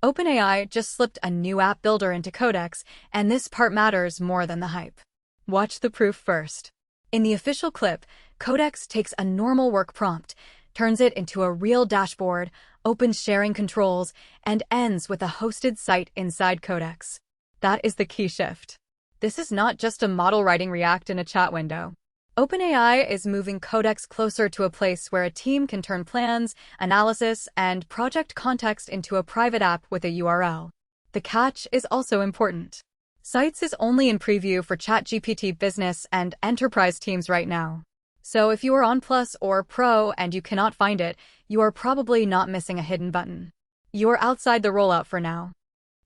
OpenAI just slipped a new app builder into Codex, and this part matters more than the hype. Watch the proof first. In the official clip, Codex takes a normal work prompt, turns it into a real dashboard, opens sharing controls, and ends with a hosted site inside Codex. That is the key shift. This is not just a model writing React in a chat window. OpenAI is moving Codex closer to a place where a team can turn plans, analysis, and project context into a private app with a URL. The catch is also important. Sites is only in preview for ChatGPT Business and Enterprise teams right now. So if you are on Plus or Pro and you cannot find it, you are probably not missing a hidden button. You are outside the rollout for now.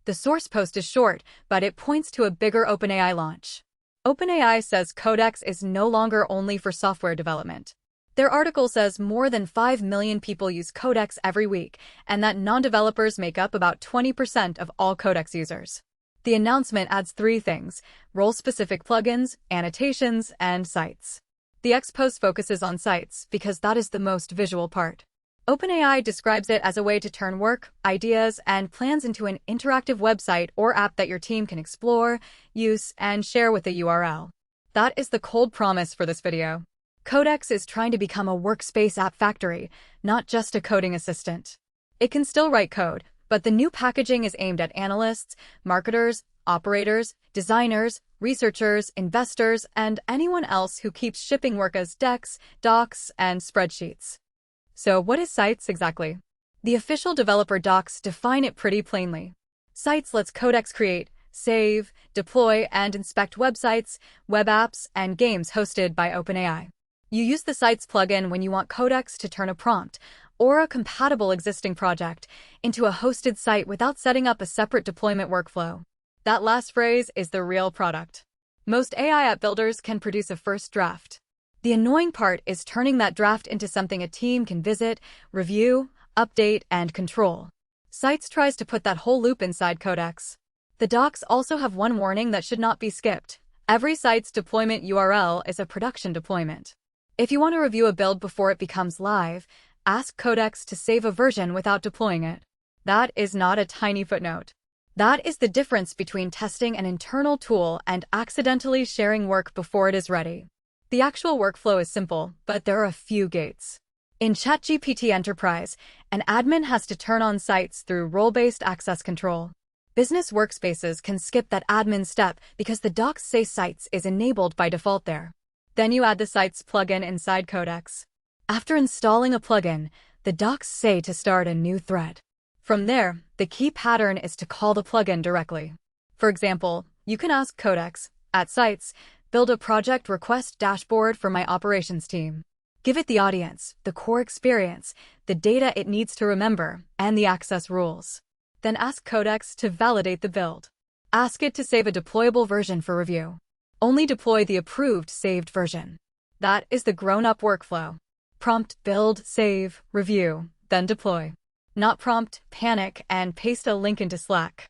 The source post is short, but it points to a bigger OpenAI launch. OpenAI says Codex is no longer only for software development. Their article says more than 5 million people use Codex every week, and that non-developers make up about 20% of all Codex users. The announcement adds 3 things: role-specific plugins, annotations, and sites. The X post focuses on sites because that is the most visual part. OpenAI describes it as a way to turn work, ideas, and plans into an interactive website or app that your team can explore, use, and share with a URL. That is the cold promise for this video. Codex is trying to become a workspace app factory, not just a coding assistant. It can still write code, but the new packaging is aimed at analysts, marketers, operators, designers, researchers, investors, and anyone else who keeps shipping work as decks, docs, and spreadsheets. So what is Sites exactly? The official developer docs define it pretty plainly. Sites lets Codex create, save, deploy, and inspect websites, web apps, and games hosted by OpenAI. You use the Sites plugin when you want Codex to turn a prompt, or a compatible existing project, into a hosted site without setting up a separate deployment workflow. That last phrase is the real product. Most AI app builders can produce a first draft. The annoying part is turning that draft into something a team can visit, review, update, and control. Sites tries to put that whole loop inside Codex. The docs also have one warning that should not be skipped. Every site's deployment URL is a production deployment. If you want to review a build before it becomes live, ask Codex to save a version without deploying it. That is not a tiny footnote. That is the difference between testing an internal tool and accidentally sharing work before it is ready. The actual workflow is simple, but there are a few gates. In ChatGPT Enterprise, an admin has to turn on sites through role-based access control. Business workspaces can skip that admin step because the docs say sites is enabled by default there. Then you add the sites plugin inside Codex. After installing a plugin, the docs say to start a new thread. From there, the key pattern is to call the plugin directly. For example, you can ask Codex, at Sites, build a project request dashboard for my operations team. Give it the audience, the core experience, the data it needs to remember, and the access rules. Then ask Codex to validate the build. Ask it to save a deployable version for review. Only deploy the approved saved version. That is the grown-up workflow. Prompt, build, save, review, then deploy. Not prompt, panic, and paste a link into Slack.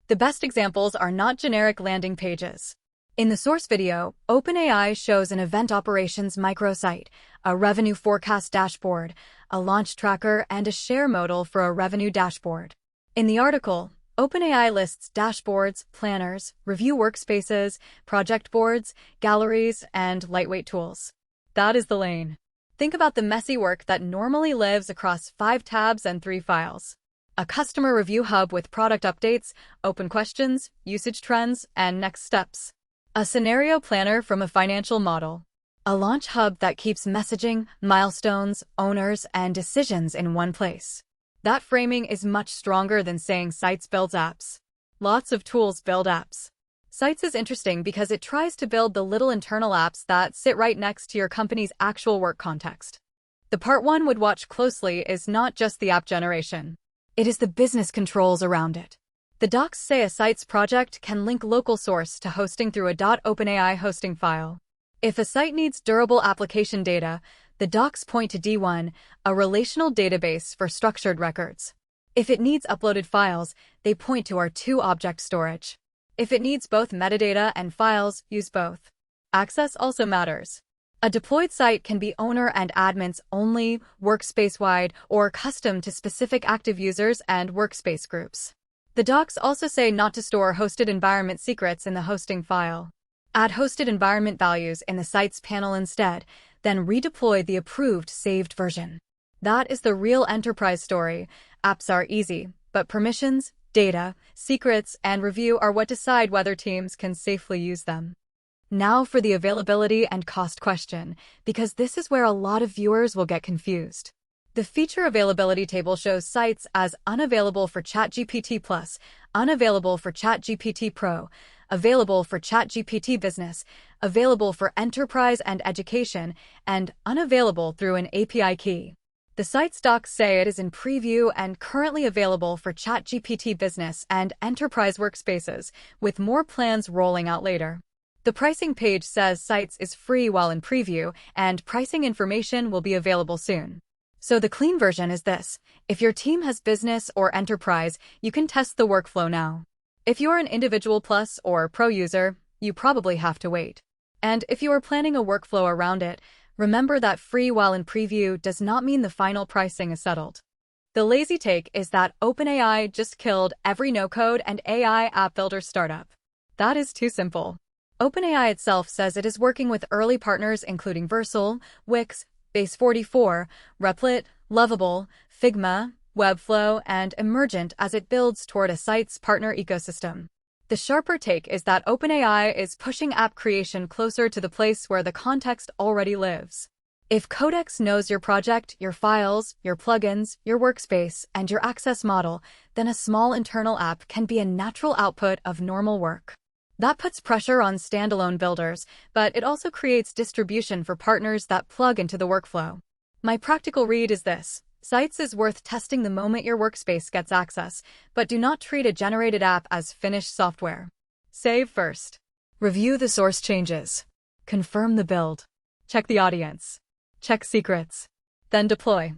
The best examples are not generic landing pages. In the source video, OpenAI shows an event operations microsite, a revenue forecast dashboard, a launch tracker, and a share modal for a revenue dashboard. In the article, OpenAI lists dashboards, planners, review workspaces, project boards, galleries, and lightweight tools. That is the lane. Think about the messy work that normally lives across 5 tabs and 3 files. A customer review hub with product updates, open questions, usage trends, and next steps. A scenario planner from a financial model. A launch hub that keeps messaging, milestones, owners, and decisions in one place. That framing is much stronger than saying Sites builds apps. Lots of tools build apps. Sites is interesting because it tries to build the little internal apps that sit right next to your company's actual work context. The part one would watch closely is not just the app generation. It is the business controls around it. The docs say a Sites project can link local source to hosting through a .openai hosting file. If a site needs durable application data, the docs point to D1, a relational database for structured records. If it needs uploaded files, they point to R2 object storage. If it needs both metadata and files, use both. Access also matters. A deployed site can be owner and admins only, workspace-wide, or custom to specific active users and workspace groups. The docs also say not to store hosted environment secrets in the hosting file. Add hosted environment values in the Sites panel instead, then redeploy the approved saved version. That is the real enterprise story. Apps are easy, but permissions, data, secrets, and review are what decide whether teams can safely use them. Now for the availability and cost question, because this is where a lot of viewers will get confused. The feature availability table shows Sites as unavailable for ChatGPT Plus, unavailable for ChatGPT Pro, available for ChatGPT Business, available for Enterprise and Education, and unavailable through an API key. The Sites docs say it is in preview and currently available for ChatGPT Business and Enterprise workspaces, with more plans rolling out later. The pricing page says Sites is free while in preview, and pricing information will be available soon. So the clean version is this. If your team has business or enterprise, you can test the workflow now. If you're an individual plus or pro user, you probably have to wait. And if you are planning a workflow around it, remember that free while in preview does not mean the final pricing is settled. The lazy take is that OpenAI just killed every no-code and AI app builder startup. That is too simple. OpenAI itself says it is working with early partners including Versal, Wix, Base44, Replit, Lovable, Figma, Webflow, and Emergent as it builds toward a Sites partner ecosystem. The sharper take is that OpenAI is pushing app creation closer to the place where the context already lives. If Codex knows your project, your files, your plugins, your workspace, and your access model, then a small internal app can be a natural output of normal work. That puts pressure on standalone builders, but it also creates distribution for partners that plug into the workflow. My practical read is this. Sites is worth testing the moment your workspace gets access, but do not treat a generated app as finished software. Save first. Review the source changes. Confirm the build. Check the audience. Check secrets. Then deploy.